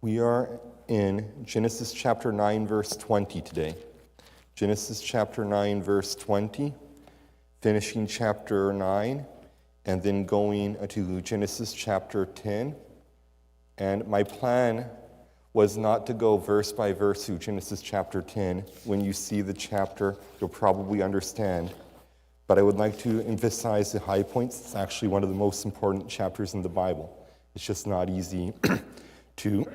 We are in Genesis chapter 9, verse 20 today. Genesis chapter 9, verse 20, finishing chapter 9, and then going to Genesis chapter 10. And my plan was not to go verse by verse through Genesis chapter 10. When you see the chapter, you'll probably understand. But I would like to emphasize the high points. It's actually one of the most important chapters in the Bible. It's just not easy to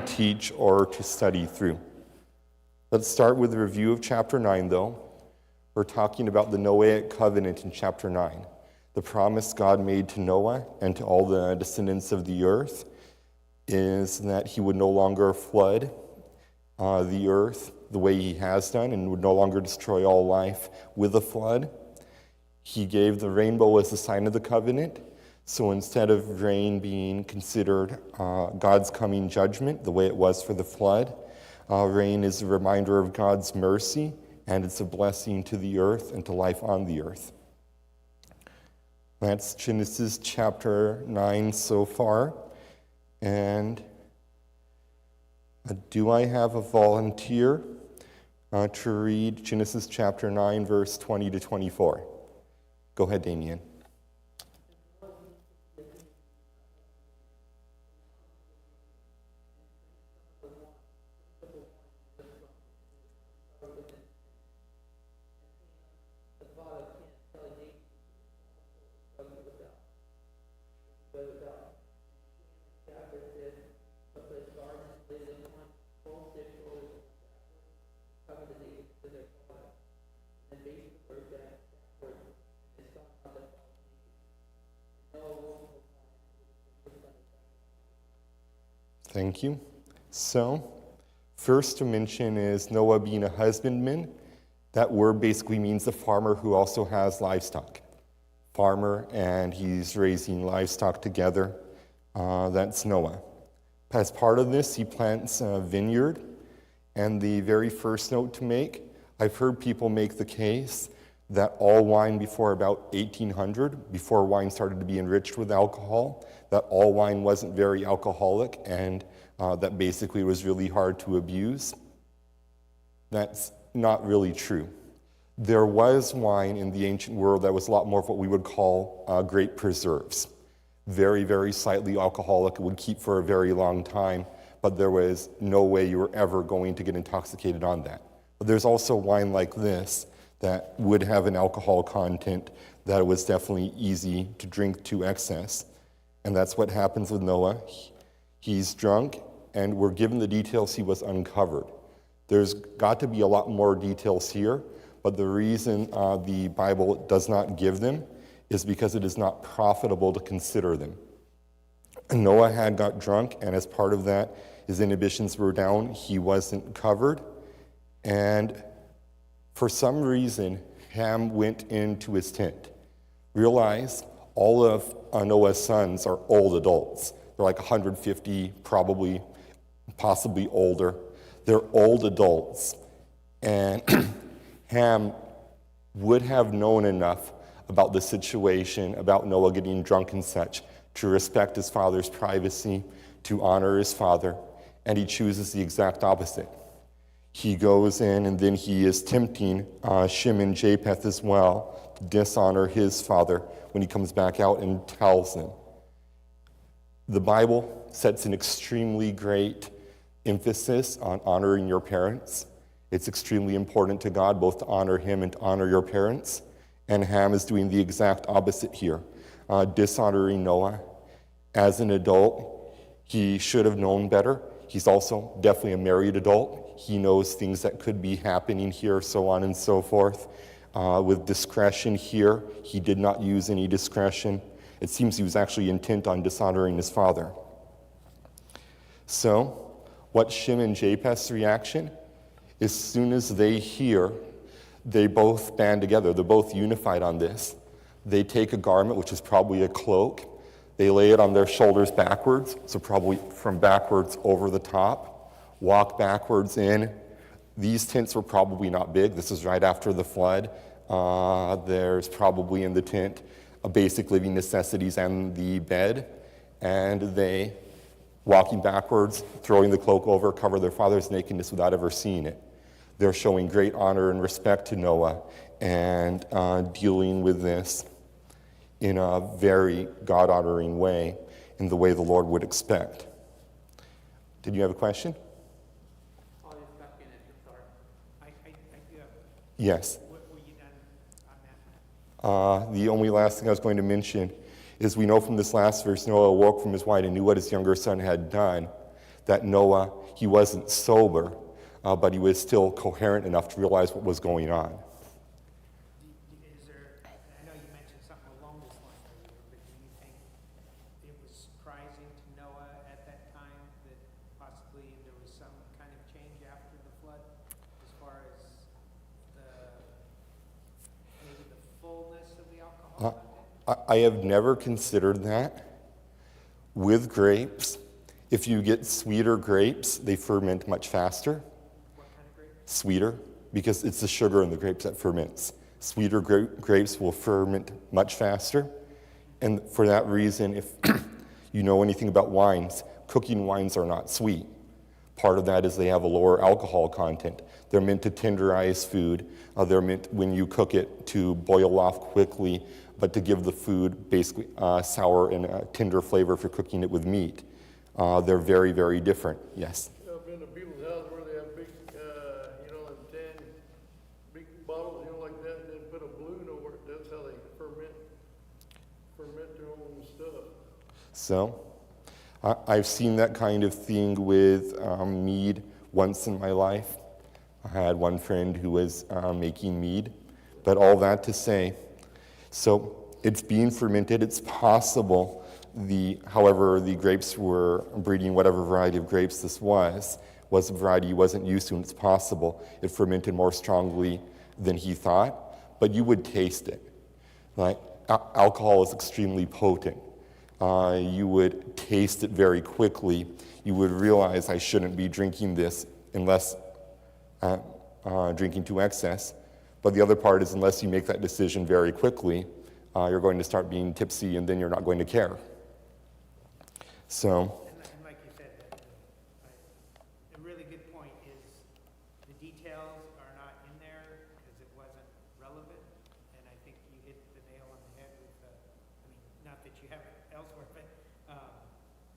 teach or to study through. Let's start with a review of chapter 9, though. We're talking about the Noahic covenant in chapter 9, the promise God made to Noah and to all the descendants of the earth is that he would no longer flood the earth the way he has done and would no longer destroy all life with a flood. He gave the rainbow as a sign of the covenant. So instead of rain being considered God's coming judgment, the way it was for the flood, rain is a reminder of God's mercy, and it's a blessing to the earth and to life on the earth. That's Genesis chapter 9 so far. And do I have a volunteer to read Genesis chapter 9, verse 20 to 24? Go ahead, Damien. Thank you. So, first to mention is Noah being a husbandman. That word basically means a farmer who also has livestock. Farmer, and he's raising livestock together. That's Noah. As part of this, he plants a vineyard. And the very first note to make, I've heard people make the case that all wine before about 1800, before wine started to be enriched with alcohol, that all wine wasn't very alcoholic and that basically was really hard to abuse. That's not really true. There was wine in the ancient world that was a lot more of what we would call grape preserves. Very, very slightly alcoholic. It would keep for a very long time, but there was no way you were ever going to get intoxicated on that. But there's also wine like this that would have an alcohol content that was definitely easy to drink to excess. And that's what happens with Noah. He's drunk, and we're given the details he was uncovered. There's got to be a lot more details here, but the reason the Bible does not give them is because it is not profitable to consider them. Noah had got drunk, and as part of that, his inhibitions were down. He wasn't covered, and for some reason, Ham went into his tent. Realize all of Noah's sons are old adults. They're like 150, probably, possibly older. They're old adults. And Ham would have known enough about the situation, about Noah getting drunk and such, to respect his father's privacy, to honor his father, and he chooses the exact opposite. He goes in and then he is tempting Shem and Japheth as well to dishonor his father when he comes back out and tells them. The Bible sets an extremely great emphasis on honoring your parents. It's extremely important to God both to honor him and to honor your parents. And Ham is doing the exact opposite here, dishonoring Noah. As an adult, he should have known better. He's also definitely a married adult. He knows things that could be happening here, so on and so forth. With discretion here, he did not use any discretion. It seems he was actually intent on dishonoring his father. So, what's Shem and Japheth's reaction? As soon as they hear, they both band together. They're both unified on this. They take a garment, which is probably a cloak. They lay it on their shoulders backwards, so probably from backwards over the top, walk backwards in. These tents were probably not big. This is right after the flood. There's probably in the tent basic living necessities and the bed. And they walking backwards, throwing the cloak over, cover their father's nakedness without ever seeing it. They're showing great honor and respect to Noah and dealing with this in a very God-honoring way, in the way the Lord would expect. Did you have a question? I'll just back in it, sorry. I do have, Yes. were you done on that? The only last thing I was going to mention is we know from this last verse, Noah awoke from his wine and knew what his younger son had done, that Noah, he wasn't sober, but he was still coherent enough to realize what was going on. Is there, I know you mentioned something along this line earlier, but do you think it was surprising to Noah at that time that possibly there was some kind of change after the flood as far as maybe the fullness of the alcohol content? I have never considered that. With grapes, if you get sweeter grapes, they ferment much faster. What kind of grape? Sweeter, because it's the sugar in the grapes that ferments. Sweeter grapes will ferment much faster. And for that reason, if you know anything about wines, cooking wines are not sweet. Part of that is they have a lower alcohol content. They're meant to tenderize food. They're meant, when you cook it, to boil off quickly, but to give the food basically sour and tender flavor for cooking it with meat. They're very, very different. Yes? I've been to people's house where they have big, them 10 big bottles, like that, and then put a balloon over it. That's how they ferment their own stuff. So, I've seen that kind of thing with mead once in my life. I had one friend who was making mead, but all that to say, so it's being fermented. It's possible, however the grapes were breeding, whatever variety of grapes this was a variety he wasn't used to, and it's possible it fermented more strongly than he thought, but you would taste it. Like, alcohol is extremely potent. You would taste it very quickly. You would realize I shouldn't be drinking this unless drinking to excess. But the other part is unless you make that decision very quickly, you're going to start being tipsy and then you're not going to care. So. And like you said, a really good point is the details are not in there because it wasn't relevant. And I think you hit the nail on the head with, not that you have it elsewhere, but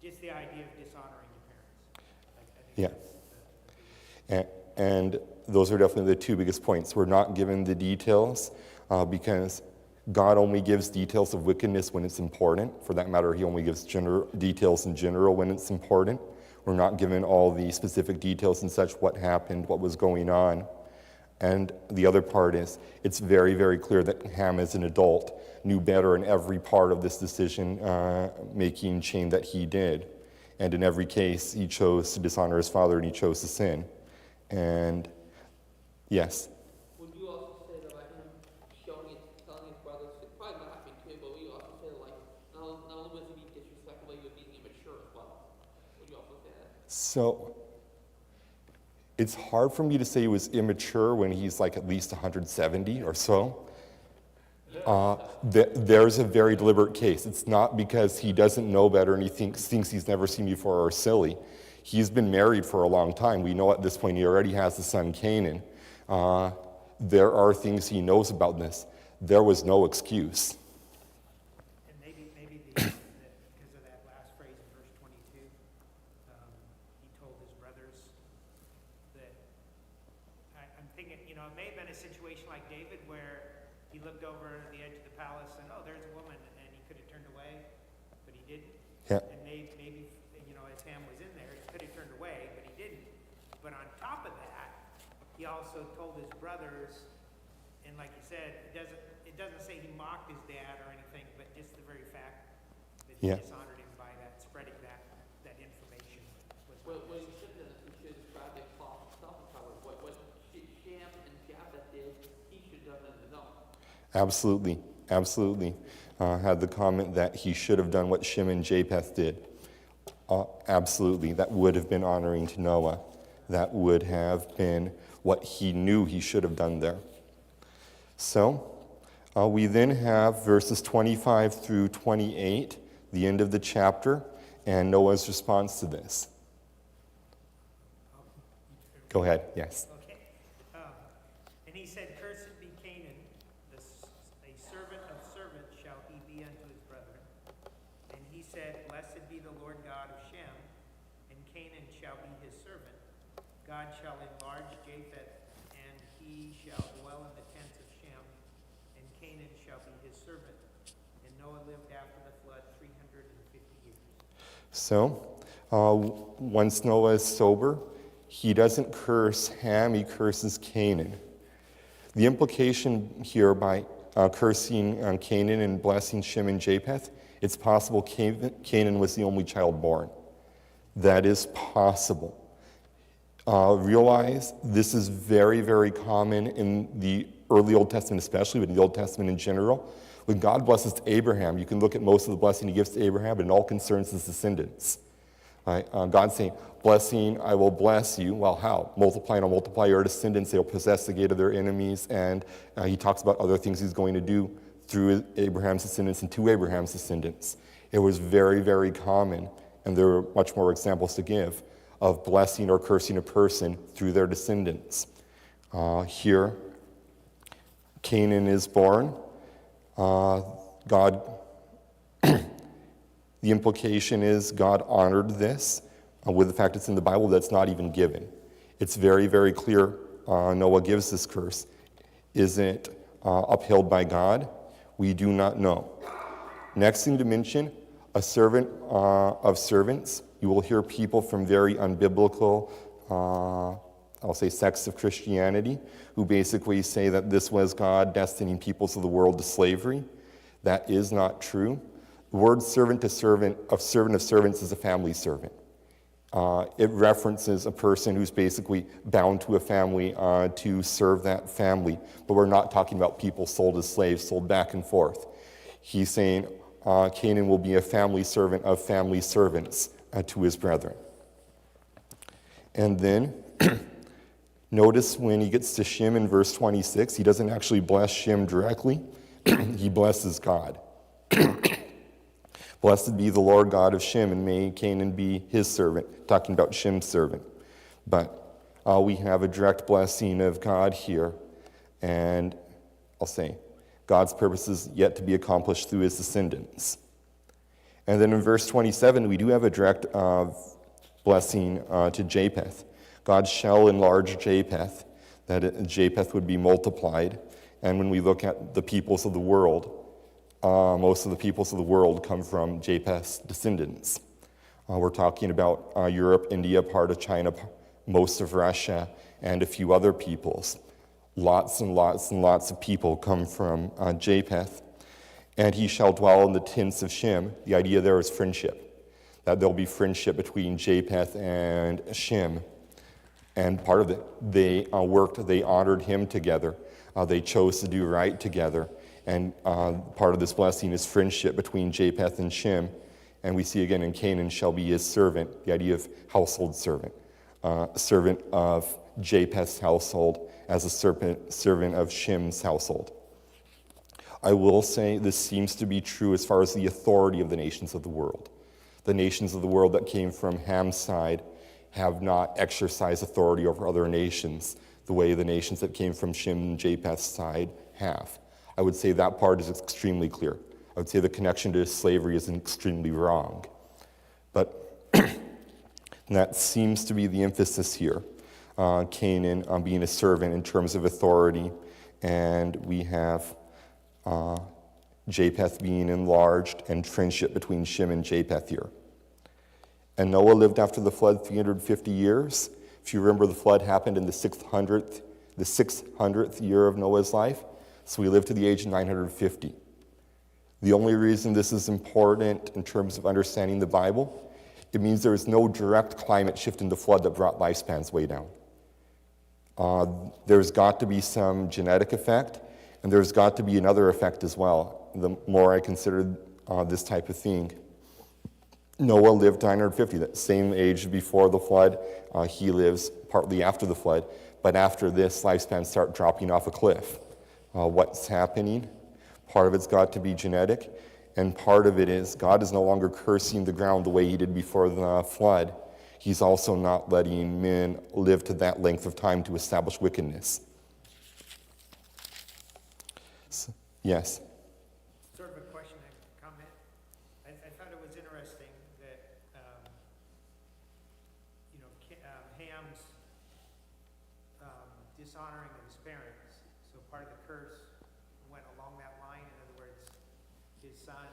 just the idea of dishonoring your parents. I think Yeah. that's And those are definitely the two biggest points. We're not given the details because God only gives details of wickedness when it's important. For that matter, he only gives details in general when it's important. We're not given all the specific details and such, what happened, what was going on. And the other part is, it's very, very clear that Ham as an adult knew better in every part of this decision-making chain that he did. And in every case, he chose to dishonor his father and he chose to sin. And yes. Would you also say that like him telling his brothers, probably not happening too, but would you also say that like not only was he being disrespectful, but he was being immature as well? Would you also say that? So it's hard for me to say he was immature when he's like at least 170 or so. There's a very deliberate case. It's not because he doesn't know better and he thinks he's never seen before or silly. He's been married for a long time. We know at this point he already has the son Canaan. There are things he knows about this. There was no excuse. And maybe because of that last phrase in verse 22, he told his brothers that, I'm thinking, it may have been a situation like David where he looked over the edge of the palace and, oh, there's a woman, and he could have turned away, but he didn't. Yeah. And maybe as Ham was in there, he could have turned away, but he didn't. But on top of that, he also told his brothers, and like you said, it doesn't say he mocked his dad or anything, but just the very fact that he dishonored him by that, spreading that information. What he should have done is he should have tried to call himself a problem. What Shem and Japheth did, he should have done on his own. Absolutely, absolutely. Had the comment that he should have done what Shem and Japheth did. Absolutely, that would have been honoring to Noah. That would have been what he knew he should have done there. So, we then have verses 25 through 28, the end of the chapter, and Noah's response to this. Go ahead, yes. Okay. And he said, "Cursed be Canaan, a servant of servants shall he be unto his brethren. And he said, Blessed be the Lord God of Shem, and Canaan shall be his servant. God shall enlarge Japheth, and he shall dwell in the tents of Shem, and Canaan shall be his servant. And Noah lived after the flood 350 years." So, once Noah is sober, he doesn't curse Ham, he curses Canaan. The implication here by cursing Canaan and blessing Shem and Japheth, it's possible Canaan was the only child born. That is possible. Realize this is very, very common in the early Old Testament especially, but in the Old Testament in general. When God blesses Abraham, you can look at most of the blessing he gives to Abraham, but it all concerns his descendants. Right? God's saying, blessing, I will bless you. Well, how? Multiply and I'll multiply your descendants. They'll possess the gate of their enemies. And he talks about other things he's going to do through Abraham's descendants and to Abraham's descendants. It was very, very common, and there are much more examples to give, of blessing or cursing a person through their descendants. Here, Canaan is born. The implication is God honored this with the fact it's in the Bible that's not even given. It's very, very clear Noah gives this curse. Is it upheld by God? We do not know. Next thing to mention, a servant of servants. You will hear people from very unbiblical, I'll say sects of Christianity, who basically say that this was God destining peoples of the world to slavery. That is not true. The word servant of servants is a family servant. It references a person who's basically bound to a family to serve that family, but we're not talking about people sold as slaves, sold back and forth. He's saying Canaan will be a family servant of family servants to his brethren. And then, notice when he gets to Shem in verse 26, he doesn't actually bless Shem directly, he blesses God. Blessed be the Lord God of Shem, and may Canaan be his servant, talking about Shem's servant. But we have a direct blessing of God here, and I'll say, God's purposes yet to be accomplished through his descendants. And then in verse 27, we do have a direct blessing to Japheth. God shall enlarge Japheth, that Japheth would be multiplied. And when we look at the peoples of the world, most of the peoples of the world come from Japheth's descendants. We're talking about Europe, India, part of China, most of Russia, and a few other peoples. Lots and lots and lots of people come from Japheth. And he shall dwell in the tents of Shem. The idea there is friendship, that there'll be friendship between Japheth and Shem. And part of it, they honored him together. They chose to do right together. And part of this blessing is friendship between Japheth and Shem. And we see again in Canaan shall be his servant, the idea of household servant. Servant of Japheth's household as a servant of Shem's household. I will say this seems to be true as far as the authority of the nations of the world. The nations of the world that came from Ham's side have not exercised authority over other nations the way the nations that came from Shem and Japheth's side have. I would say that part is extremely clear. I would say the connection to slavery is extremely wrong. But that seems to be the emphasis here. Canaan being a servant in terms of authority, and we have Japheth being enlarged and friendship between Shem and Japheth here. And Noah lived after the flood 350 years. If you remember, the flood happened in the 600th year of Noah's life. So we lived to the age of 950. The only reason this is important in terms of understanding the Bible, it means there is no direct climate shift in the flood that brought lifespans way down. There's got to be some genetic effect, and there's got to be another effect as well. The more I consider this type of thing, Noah lived 950, that same age before the flood. He lives partly after the flood, but after this, lifespans start dropping off a cliff. What's happening? Part of it's got to be genetic, And part of it is God is no longer cursing the ground the way he did before the flood. He's also not letting men live to that length of time to establish wickedness. Yes. Sort of a question and comment. I thought it was interesting that, Ham's dishonoring of his parents. So part of the curse went along that line. In other words, his son,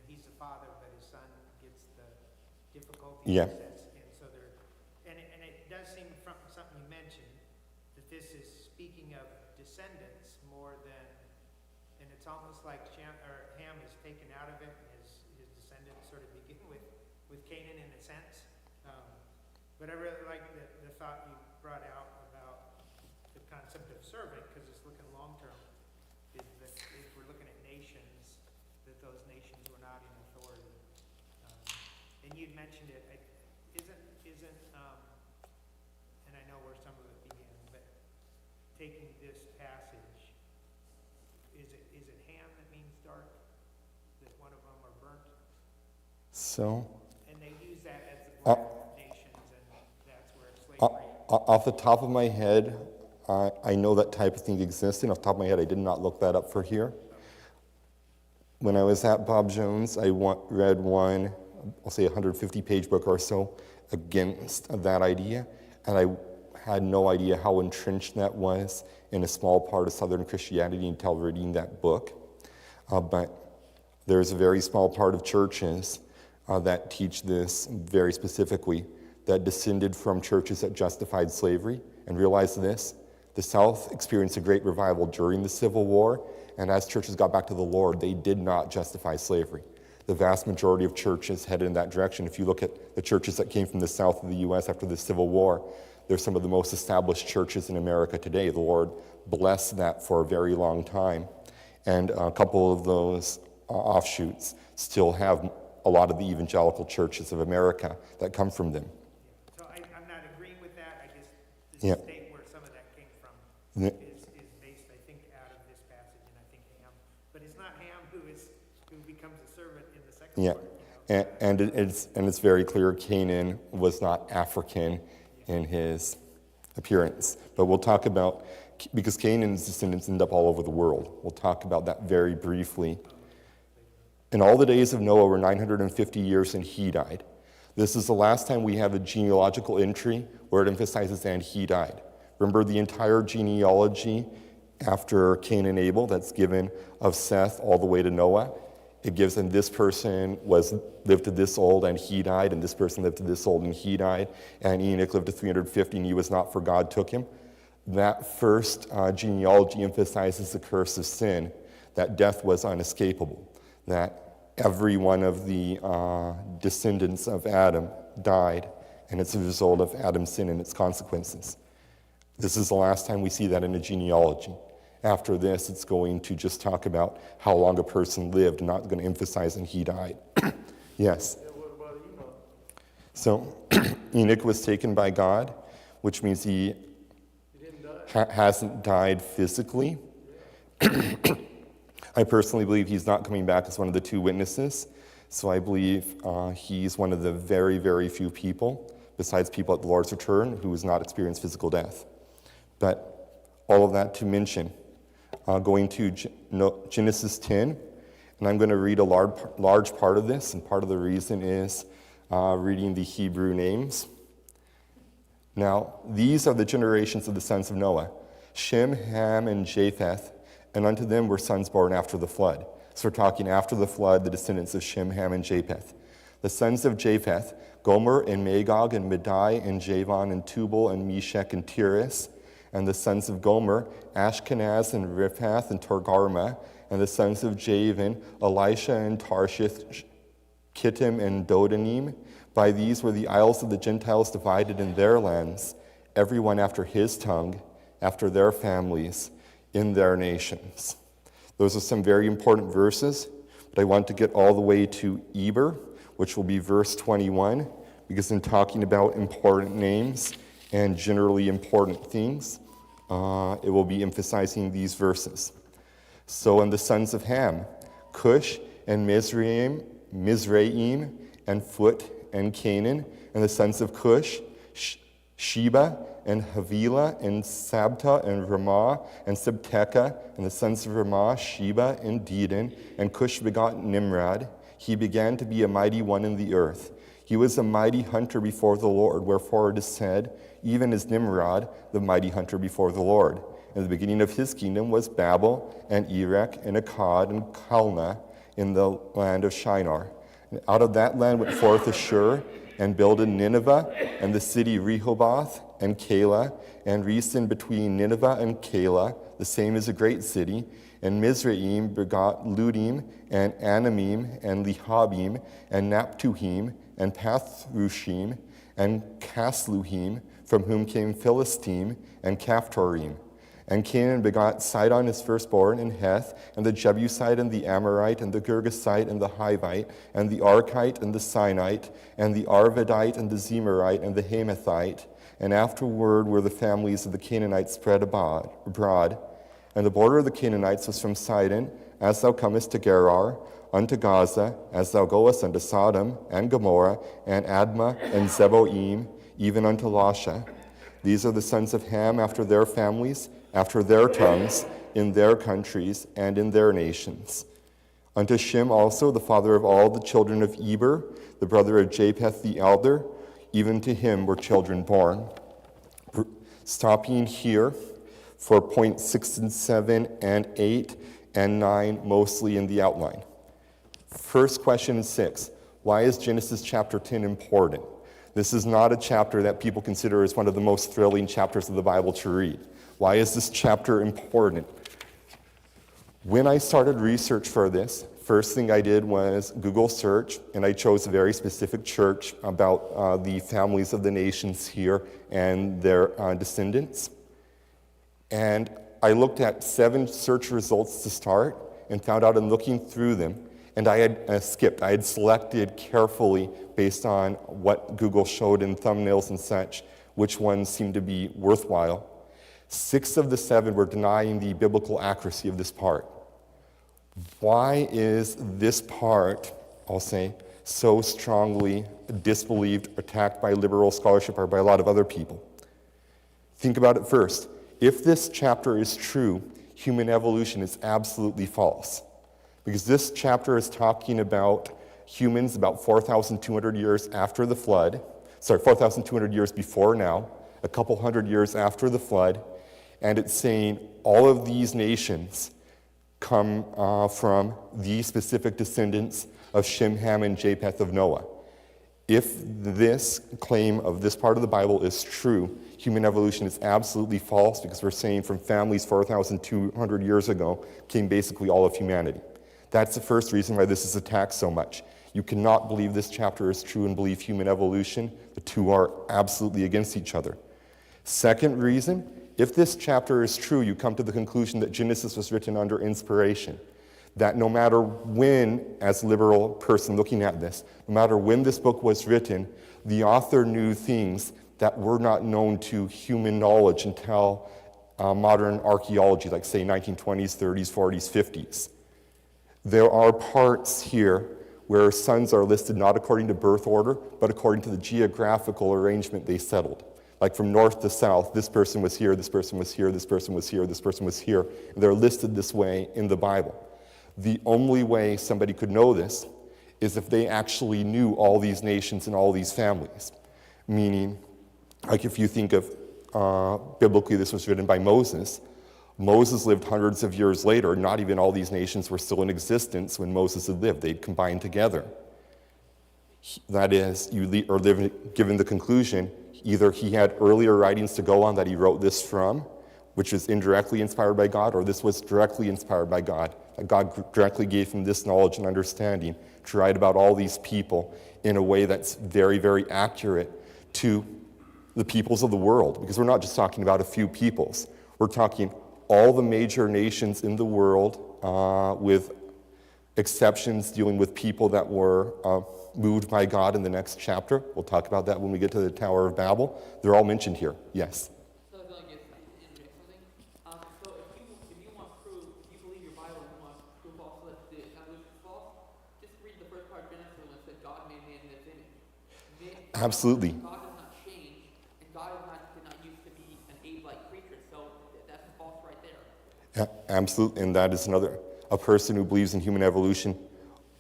he's the father, but his son gets the difficulty. Yeah. And so there, and it does seem from something you mentioned that this is speaking of descendants more than, and it's almost like Ham is taken out of it, and his descendants sort of begin with Canaan in a sense. But I really like the thought you brought out about the concept of servant, because it's looking long term. Is that if we're looking at nations, that those nations were not in authority. And you'd mentioned it. Isn't and I know where some of it began, but taking this passage, is it Ham that means dark? That one of them are burnt? So, And they use that as the border of nations, and that's where slavery. off the top of my head, I know that type of thing exists, and off the top of my head, I did not look that up for here. When I was at Bob Jones, I read one, I'll say 150-page book or so against that idea, and I had no idea how entrenched that was in a small part of Southern Christianity until reading that book. But there's a very small part of churches that teach this very specifically, that descended from churches that justified slavery. And realize this, the South experienced a great revival during the Civil War, and as churches got back to the Lord, they did not justify slavery. The vast majority of churches headed in that direction. If you look at the churches that came from the south of the U.S. after the Civil War, they're some of the most established churches in America today. The Lord blessed that for a very long time. And a couple of those offshoots still have a lot of the evangelical churches of America that come from them. So I'm not agreeing with that. I just, Yeah. the state where some of that came from Yeah. is based, I think, out of this passage, and I think Ham. But it's not Ham who becomes a servant in the second Yeah, part. and it's very clear Canaan was not African in his appearance. But we'll talk about, because Canaan's descendants end up all over the world. We'll talk about that very briefly. And all the days of Noah were 950 years, and he died. This is the last time we have a genealogical entry where it emphasizes and he died. Remember the entire genealogy after Cain and Abel that's given of Seth all the way to Noah? It gives them this person lived to this old and he died, and this person lived to this old and he died, and Enoch lived to 350 and he was not, for God took him. That first genealogy emphasizes the curse of sin, that death was unescapable, that every one of the descendants of Adam died, and it's a result of Adam's sin and its consequences. This is the last time we see that in a genealogy. After this, it's going to just talk about how long a person lived, not going to emphasize and he died. Yes. Yeah, what about Enoch? So Enoch was taken by God, which means he He didn't die? hasn't died physically. I personally believe he's not coming back as one of the two witnesses. So I believe he's one of the very, very few people, besides people at the Lord's return, who has not experienced physical death. But all of that to mention, going to Genesis 10, and I'm going to read a large part of this, and part of the reason is reading the Hebrew names. Now, these are the generations of the sons of Noah, Shem, Ham, and Japheth, and unto them were sons born after the flood. So we're talking after the flood, the descendants of Shem, Ham, and Japheth. The sons of Japheth, Gomer, and Magog, and Madai, and Javan, and Tubal, and Meshech, and Tiras. And the sons of Gomer, Ashkenaz, and Riphath, and Togarmah. And the sons of Javan, Elisha, and Tarshish, Kittim, and Dodanim. By these were the isles of the Gentiles divided in their lands, every one after his tongue, after their families, in their nations. Those are some very important verses, but I want to get all the way to Eber, which will be verse 21, because in talking about important names and generally important things, it will be emphasizing these verses. So, and the sons of Ham, Cush, and Mizraim, and Phut, and Canaan, and the sons of Cush, Sheba, and Havilah, and Sabta, and Ramah, and Sabteka, and the sons of Ramah, Sheba, and Dedan, and Cush begot Nimrod. He began to be a mighty one in the earth. He was a mighty hunter before the Lord, wherefore it is said, even as Nimrod, the mighty hunter before the Lord. And the beginning of his kingdom was Babel, and Erech, and Akkad, and Calneh, in the land of Shinar. And out of that land went forth Ashur, and builded Nineveh, and the city Rehoboth, and Calah, and Resen between Nineveh and Calah, the same is a great city. And Mizraim begot Ludim, and Anamim, and Lehabim, and Naptuhim, and Pathrushim, and Casluhim, from whom came Philistine, and Caphtorim. And Canaan begot Sidon his firstborn, and Heth, and the Jebusite, and the Amorite, and the Girgasite, and the Hivite, and the Arkite, and the Sinite, and the Arvadite, and the Zemarite, and the Hamathite. And afterward were the families of the Canaanites spread abroad. And the border of the Canaanites was from Sidon, as thou comest to Gerar, unto Gaza, as thou goest unto Sodom, and Gomorrah, and Admah, and Zeboim, even unto Lasha. These are the sons of Ham after their families, after their tongues, in their countries, and in their nations. Unto Shem also, the father of all the children of Eber, the brother of Japheth the elder, even to him were children born. Stopping here for points 6 and 7 and 8 and 9, mostly in the outline. First question 6, why is Genesis chapter 10 important? This is not a chapter that people consider as one of the most thrilling chapters of the Bible to read. Why is this chapter important? When I started research for this, first thing I did was Google search, and I chose a very specific church about the families of the nations here and their descendants. And I looked at 7 search results to start and found out in looking through them, and I had skipped. I had selected carefully based on what Google showed in thumbnails and such, which ones seemed to be worthwhile. 6 of the 7 were denying the biblical accuracy of this part. Why is this part, I'll say, so strongly disbelieved, attacked by liberal scholarship or by a lot of other people? Think about it first. If this chapter is true, human evolution is absolutely false. Because this chapter is talking about humans about 4,200 years after the flood, 4,200 years before now, a couple hundred years after the flood, and it's saying all of these nations come from the specific descendants of Shem, Ham, and Japheth of Noah. If this claim of this part of the Bible is true, human evolution is absolutely false, because we're saying from families 4,200 years ago came basically all of humanity. That's the first reason why this is attacked so much. You cannot believe this chapter is true and believe human evolution. The two are absolutely against each other. Second reason, if this chapter is true, you come to the conclusion that Genesis was written under inspiration. That no matter when, as a liberal person looking at this, no matter when this book was written, the author knew things that were not known to human knowledge until modern archaeology, like say 1920s, 30s, 40s, 50s. There are parts here where sons are listed not according to birth order, but according to the geographical arrangement they settled. Like from north to south, this person was here, this person was here, this person was here, this person was here. And they're listed this way in the Bible. The only way somebody could know this is if they actually knew all these nations and all these families. Meaning, like if you think of, biblically this was written by Moses. Moses lived hundreds of years later. Not even all these nations were still in existence when Moses had lived. They'd combined together. That is, you are given the conclusion, either he had earlier writings to go on that he wrote this from, which is indirectly inspired by God, or this was directly inspired by God. That God directly gave him this knowledge and understanding to write about all these people in a way that's very, very accurate to the peoples of the world. Because we're not just talking about a few peoples. We're talking all the major nations in the world, with exceptions dealing with people that were moved by God in the next chapter. We'll talk about that when we get to the Tower of Babel. They're all mentioned here. Yes? So I feel like it's interesting. So if you want proof, if you believe your Bible, you want proof also that the evolution is false, Absolutely. God has not changed, and God did not used to be an ape-like creature, so that's false right there. Absolutely, and that is a person who believes in human evolution.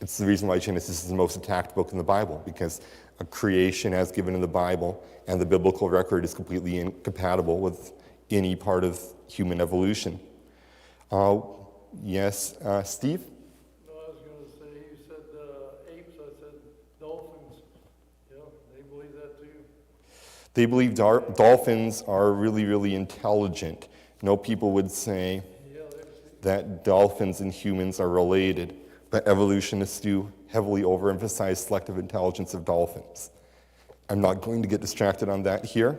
It's the reason why Genesis is the most attacked book in the Bible, because a creation as given in the Bible and the biblical record is completely incompatible with any part of human evolution. Yes, Steve? No, I was gonna say, you said, apes, I said dolphins. Yeah, they believe that too. They believe dolphins are really, really intelligent. No, people would say Yeah, that dolphins and humans are related, but evolutionists do heavily overemphasize selective intelligence of dolphins. I'm not going to get distracted on that here.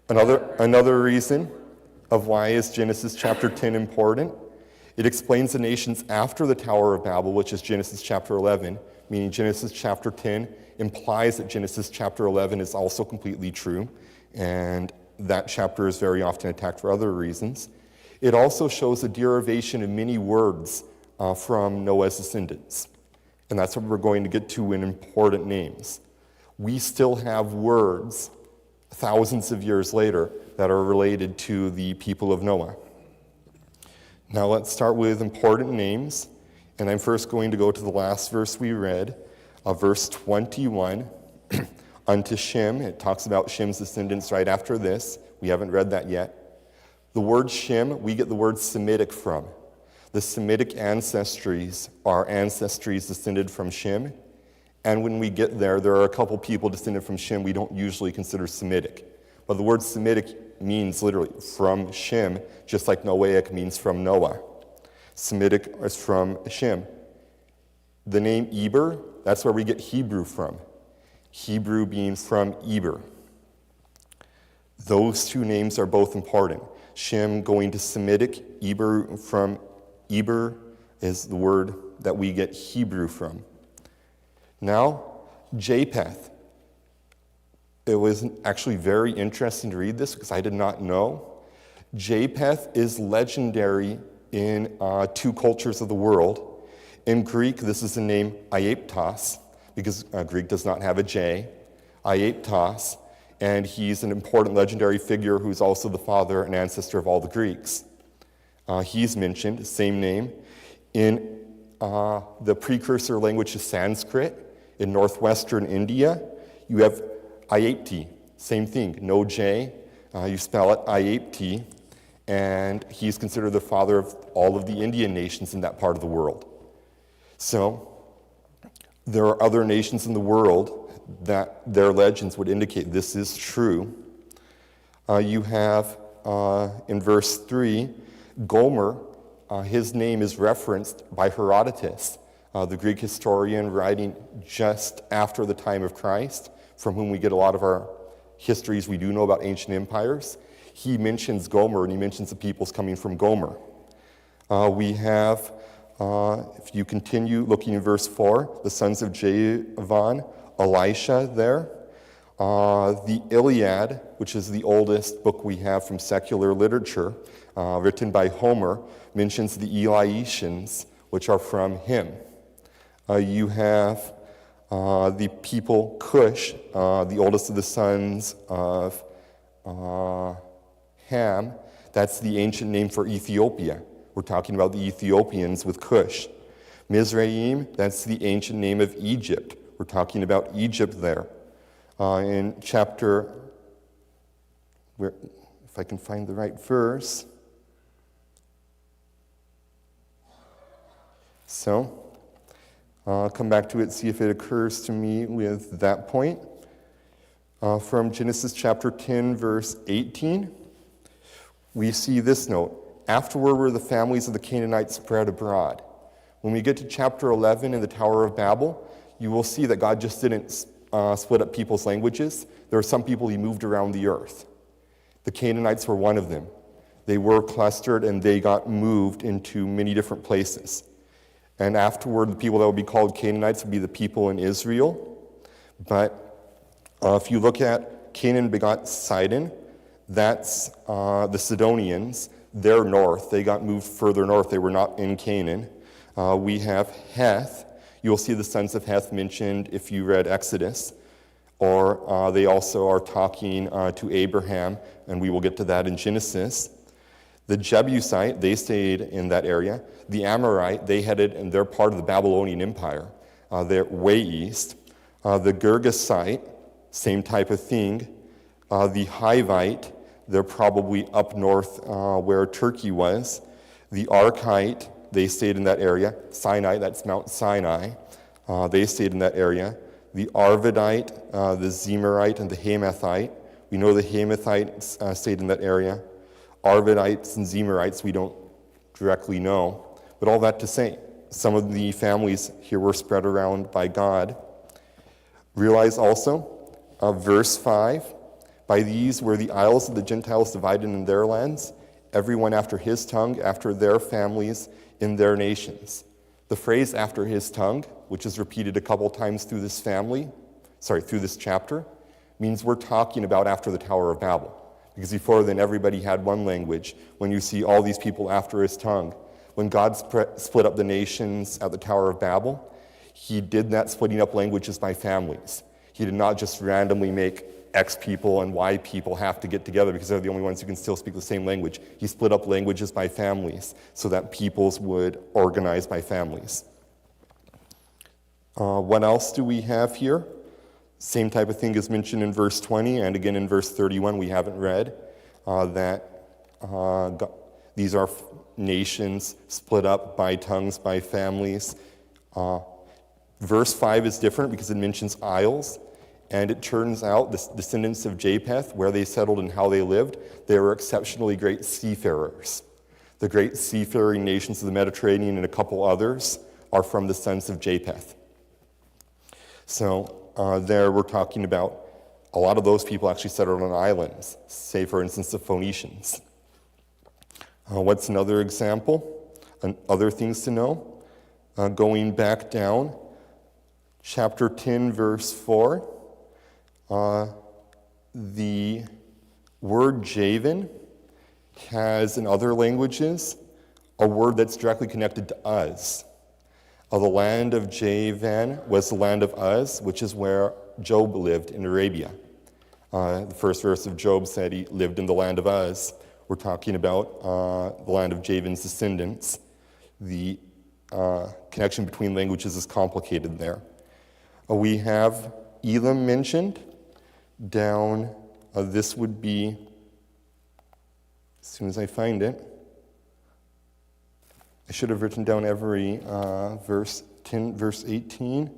Another reason of why is Genesis chapter 10 important. It explains the nations after the Tower of Babel, which is Genesis chapter 11, meaning Genesis chapter 10 implies that Genesis chapter 11 is also completely true, and that chapter is very often attacked for other reasons. It also shows the derivation of many words from Noah's descendants, and that's what we're going to get to in important names. We still have words thousands of years later that are related to the people of Noah. Now let's start with important names, and I'm first going to go to the last verse we read, verse 21, unto Shem. It talks about Shem's descendants right after this. We haven't read that yet. The word Shem, we get the word Semitic from. The Semitic ancestries are ancestries descended from Shem, and when we get there are a couple people descended from Shem we don't usually consider Semitic. But the word Semitic means literally from Shem, just like Noahic means from Noah. Semitic is from Shem. The name Eber, that's where we get Hebrew from. Hebrew being from Eber. Those two names are both important. Shem going to Semitic, Eber from Eber is the word that we get Hebrew from. Now, Japheth. It was actually very interesting to read this because I did not know. Japheth is legendary in two cultures of the world. In Greek, this is the name Iaptos, because Greek does not have a J. Iaptos, and he's an important legendary figure who's also the father and ancestor of all the Greeks. He's mentioned, same name. In the precursor language to Sanskrit, in northwestern India, you have Iapti, same thing, no J, you spell it Iapti, and he's considered the father of all of the Indian nations in that part of the world. So, there are other nations in the world that their legends would indicate this is true. You have, in verse 3, Gomer, his name is referenced by Herodotus, the Greek historian writing just after the time of Christ, from whom we get a lot of our histories we do know about ancient empires. He mentions Gomer, and he mentions the peoples coming from Gomer. We have, if you continue looking in verse 4, the sons of Javan, Elisha there. The Iliad, which is the oldest book we have from secular literature, written by Homer, mentions the Eliations, which are from him. You have the people Cush, the oldest of the sons of Ham. That's the ancient name for Ethiopia. We're talking about the Ethiopians with Cush. Mizraim, that's the ancient name of Egypt. We're talking about Egypt there. In chapter, if I can find the right verse. So, I'll come back to it, see if it occurs to me with that point. From Genesis chapter 10, verse 18, we see this note. Afterward were the families of the Canaanites spread abroad. When we get to chapter 11 in the Tower of Babel, you will see that God just didn't split up people's languages. There are some people he moved around the earth. The Canaanites were one of them. They were clustered and they got moved into many different places. And afterward, the people that would be called Canaanites would be the people in Israel. But if you look at Canaan begot Sidon, that's the Sidonians. They're north. They got moved further north. They were not in Canaan. We have Heth. You'll see the sons of Heth mentioned if you read Exodus. or they also are talking to Abraham, and we will get to that in Genesis. The Jebusite, they stayed in that area. The Amorite, they headed, and they're part of the Babylonian Empire. They're way east. The Girgasite, same type of thing. The Hivite, they're probably up north where Turkey was. The Arkite, they stayed in that area. Sinai, that's Mount Sinai. They stayed in that area. The Arvadite, the Zemarite, and the Hamathite. We know the Hamathites stayed in that area. Arvadites and Zemarites, we don't directly know. But all that to say, some of the families here were spread around by God. Realize also, verse 5, by these were the isles of the Gentiles divided in their lands, everyone after his tongue, after their families, in their nations. The phrase after his tongue, which is repeated a couple times through this chapter, means we're talking about after the Tower of Babel. Because before then, everybody had one language. When you see all these people after his tongue, when God split up the nations at the Tower of Babel, he did that splitting up languages by families. He did not just randomly make X people and Y people have to get together because they're the only ones who can still speak the same language. He split up languages by families so that peoples would organize by families. What else do we have here? Same type of thing is mentioned in verse 20 and again in verse 31 we haven't read, these are nations split up by tongues, by families. Verse 5 is different because it mentions isles, and it turns out the descendants of Japheth, where they settled and how they lived, they were exceptionally great seafarers. The great seafaring nations of the Mediterranean and a couple others are from the sons of Japheth. So there we're talking about a lot of those people actually settled on islands, say for instance the Phoenicians. What's another example? Other things to know? Going back down, chapter 10, verse 4, the word Javan has in other languages a word that's directly connected to Uz. The land of Javan was the land of Uz, which is where Job lived in Arabia. The first verse of Job said he lived in the land of Uz. We're talking about the land of Javan's descendants. The connection between languages is complicated there. We have Elam mentioned. Down, this would be, as soon as I find it, I should have written down every verse 10, verse 18.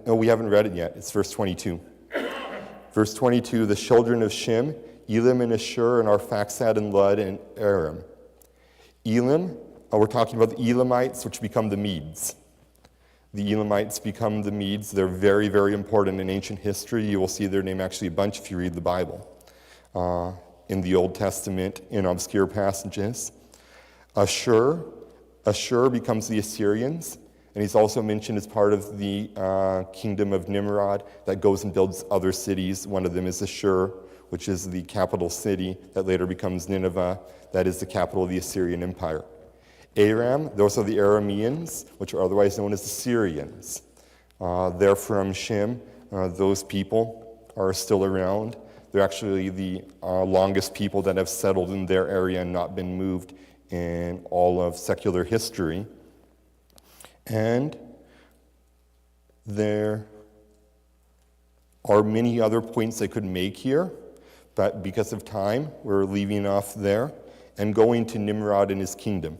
No, we haven't read it yet. It's verse 22. Verse 22, the children of Shem, Elam and Ashur and Arphaxad and Lud and Aram. Elam, we're talking about the Elamites, which become the Medes. The Elamites become the Medes. They're very, very important in ancient history. You will see their name actually a bunch if you read the Bible. In the Old Testament, in obscure passages. Ashur becomes the Assyrians, and he's also mentioned as part of the kingdom of Nimrod that goes and builds other cities. One of them is Ashur, which is the capital city that later becomes Nineveh. That is the capital of the Assyrian Empire. Aram, those are the Arameans, which are otherwise known as the Syrians. They're from Shem. Those people are still around. They're actually the longest people that have settled in their area and not been moved in all of secular history. And there are many other points I could make here, but because of time, we're leaving off there and going to Nimrod and his kingdom.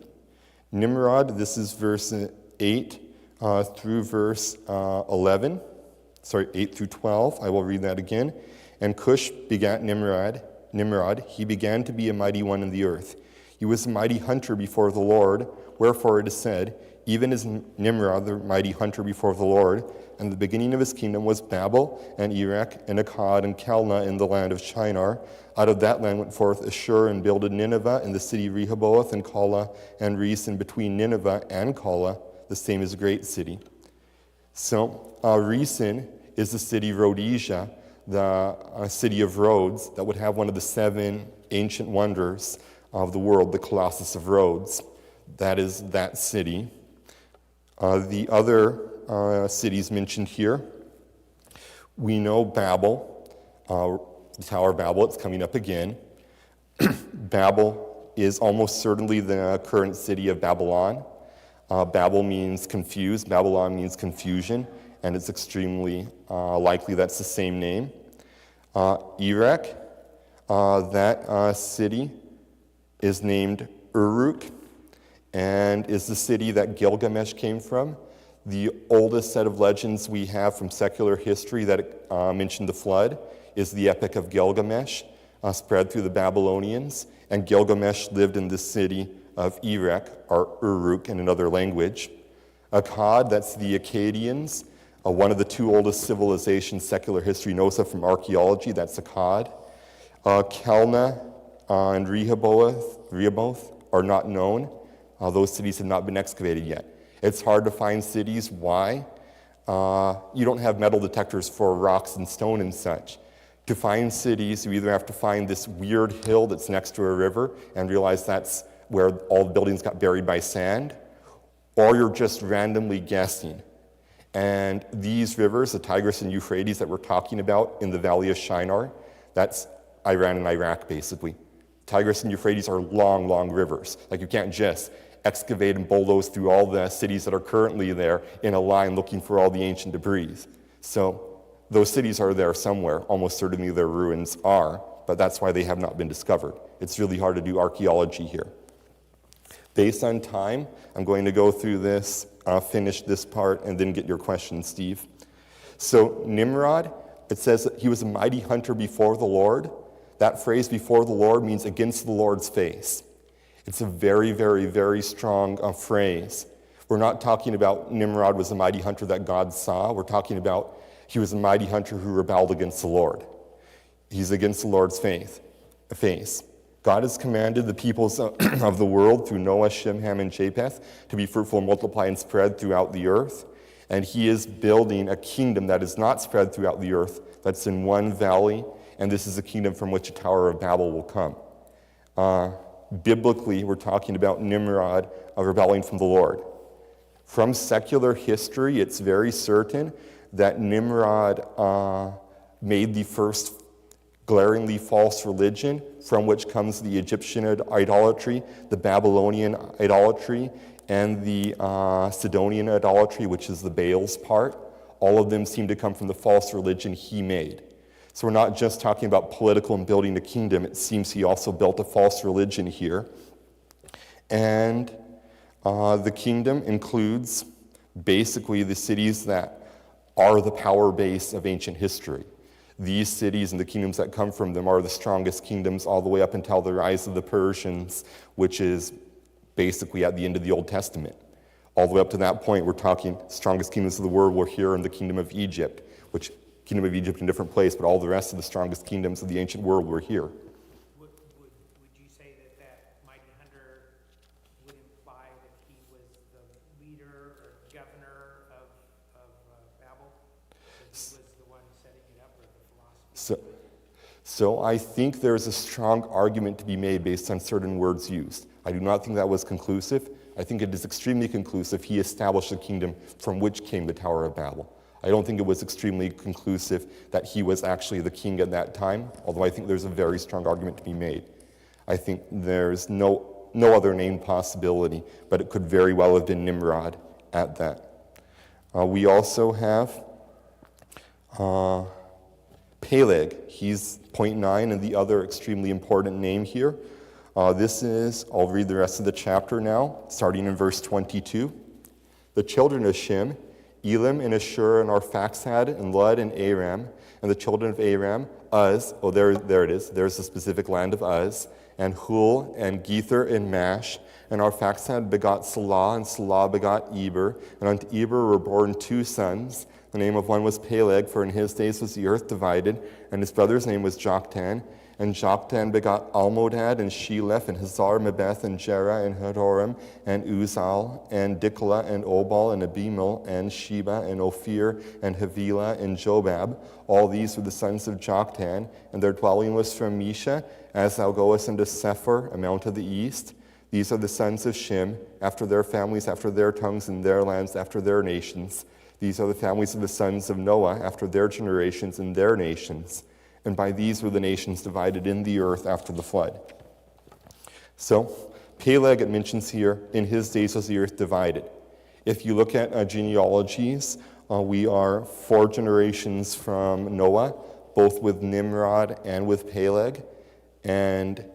Nimrod, this is verse 8 through verse 11. 8 through 12. I will read that again. And Cush begat Nimrod. He began to be a mighty one in the earth. He was a mighty hunter before the Lord. Wherefore it is said, even as Nimrod, the mighty hunter before the Lord, and the beginning of his kingdom was Babel, and Erech, and Akkad, and Calneh in the land of Shinar. Out of that land went forth Ashur, and builded Nineveh, and the city Rehoboth, and Calah, and Resen, between Nineveh and Calah, the same is a great city. So Resen is the city Rhodesia, the city of Rhodes, that would have one of the 7 ancient wonders of the world, the Colossus of Rhodes. That is that city. The other cities mentioned here. We know Babel, the Tower of Babel, it's coming up again. Babel is almost certainly the current city of Babylon. Babel means confused, Babylon means confusion, and it's extremely likely that's the same name. Erech, that city is named Uruk, and is the city that Gilgamesh came from. The oldest set of legends we have from secular history that mention the flood is the Epic of Gilgamesh, spread through the Babylonians, and Gilgamesh lived in the city of Erech, or Uruk in another language. Akkad, that's the Akkadians, one of the two oldest civilizations secular history knows of from archaeology, that's Akkad. Kelna and Rehoboth are not known. Those cities have not been excavated yet. It's hard to find cities. Why? You don't have metal detectors for rocks and stone and such. To find cities, you either have to find this weird hill that's next to a river and realize that's where all the buildings got buried by sand, or you're just randomly guessing. And these rivers, the Tigris and Euphrates that we're talking about in the Valley of Shinar, that's Iran and Iraq, basically. Tigris and Euphrates are long, long rivers. Like, you can't just excavate and bulldoze through all the cities that are currently there in a line looking for all the ancient debris. So those cities are there somewhere. Almost certainly their ruins are, but that's why they have not been discovered. It's really hard to do archaeology here. Based on time, I'm going to go through this, finish this part, and then get your questions, Steve. So Nimrod, it says that he was a mighty hunter before the Lord. That phrase, before the Lord, means against the Lord's face. It's a very, very, very strong phrase. We're not talking about Nimrod was a mighty hunter that God saw. We're talking about he was a mighty hunter who rebelled against the Lord. He's against the Lord's face. God has commanded the peoples of the world through Noah, Shem, Ham, and Japheth to be fruitful and multiply and spread throughout the earth. And he is building a kingdom that is not spread throughout the earth, that's in one valley, and this is a kingdom from which the Tower of Babel will come. Biblically, we're talking about Nimrod rebelling from the Lord. From secular history, it's very certain that Nimrod made the first glaringly false religion, from which comes the Egyptian idolatry, the Babylonian idolatry, and the Sidonian idolatry, which is the Baal's part. All of them seem to come from the false religion he made. So we're not just talking about political and building a kingdom. It seems he also built a false religion here. And the kingdom includes basically the cities that are the power base of ancient history. These cities and the kingdoms that come from them are the strongest kingdoms all the way up until the rise of the Persians, which is basically at the end of the Old Testament. All the way up to that point, we're talking strongest kingdoms of the world were here in the kingdom of Egypt, which kingdom of Egypt in a different place, but all the rest of the strongest kingdoms of the ancient world were here. Would you say that that mighty hunter would imply that he was the leader or governor of Babel? That he was the one setting it up, or the philosophy? So I think there's a strong argument to be made based on certain words used. I do not think that was conclusive. I think it is extremely conclusive. He established a kingdom from which came the Tower of Babel. I don't think it was extremely conclusive that he was actually the king at that time, although I think there's a very strong argument to be made. I think there's no other named possibility, but it could very well have been Nimrod at that. We also have Peleg. He's point 9 and the other extremely important name here. I'll read the rest of the chapter now, starting in verse 22. The children of Shem, Elam and Ashur and Arphaxad and Lud and Aram, and the children of Aram, Uz, there it is, there's the specific land of Uz, and Hul and Gether and Mash, and Arphaxad begot Salah, and Salah begot Eber, and unto Eber were born 2 sons. The name of one was Peleg, for in his days was the earth divided, and his brother's name was Joktan. And Joktan begot Almodad, and Sheleph, and Hazar, Mebeth, and Jerah, and Hadoram, and Uzal, and Diklah, and Obal, and Abimal, and Sheba, and Ophir, and Havilah, and Jobab. All these were the sons of Joktan, and their dwelling was from Mesha, as thou goest into Sephar, a mount of the east. These are the sons of Shem, after their families, after their tongues, and their lands, after their nations. These are the families of the sons of Noah after their generations and their nations. And by these were the nations divided in the earth after the flood. So, Peleg, it mentions here, in his days was the earth divided. If you look at genealogies, we are 4 generations from Noah, both with Nimrod and with Peleg. And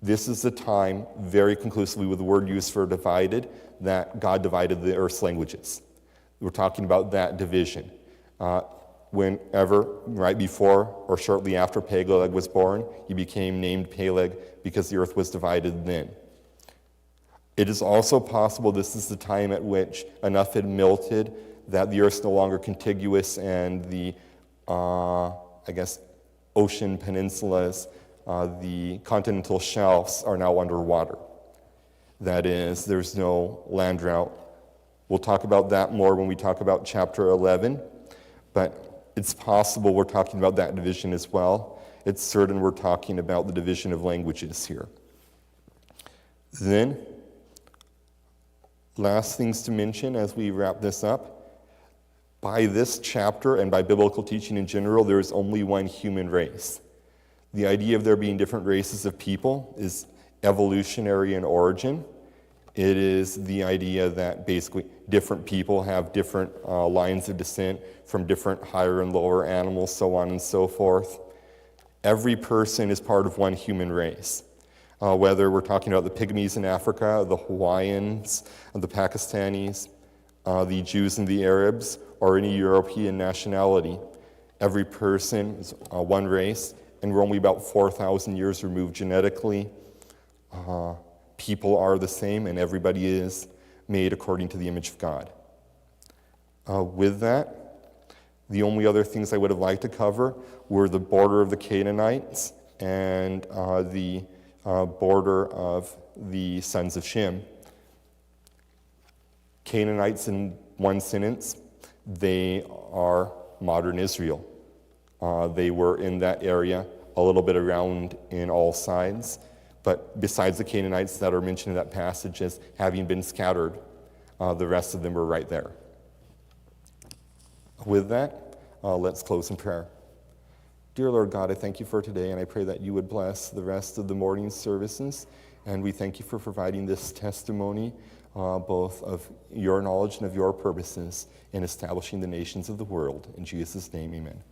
this is the time, very conclusively with the word used for divided, that God divided the earth's languages. We're talking about that division. Whenever, right before or shortly after Peleg was born, he became named Peleg because the earth was divided then. It is also possible this is the time at which enough had melted that the earth's no longer contiguous and the, ocean peninsulas, the continental shelves are now underwater. That is, there's no land drought. We'll talk about that more when we talk about chapter 11, but it's possible we're talking about that division as well. It's certain we're talking about the division of languages here. Then, last things to mention as we wrap this up. By this chapter and by biblical teaching in general, there is only one human race. The idea of there being different races of people is evolutionary in origin. It is the idea that basically different people have different lines of descent from different higher and lower animals, so on and so forth. Every person is part of one human race. Whether we're talking about the Pygmies in Africa, the Hawaiians, the Pakistanis, the Jews and the Arabs, or any European nationality, every person is one race, and we're only about 4,000 years removed genetically. People are the same, and everybody is made according to the image of God. With that, the only other things I would have liked to cover were the border of the Canaanites and the border of the sons of Shem. Canaanites, in one sentence, they are modern Israel. They were in that area, a little bit around in all sides. But besides the Canaanites that are mentioned in that passage as having been scattered, the rest of them were right there. With that, let's close in prayer. Dear Lord God, I thank you for today, and I pray that you would bless the rest of the morning services. And we thank you for providing this testimony, both of your knowledge and of your purposes in establishing the nations of the world. In Jesus' name, amen.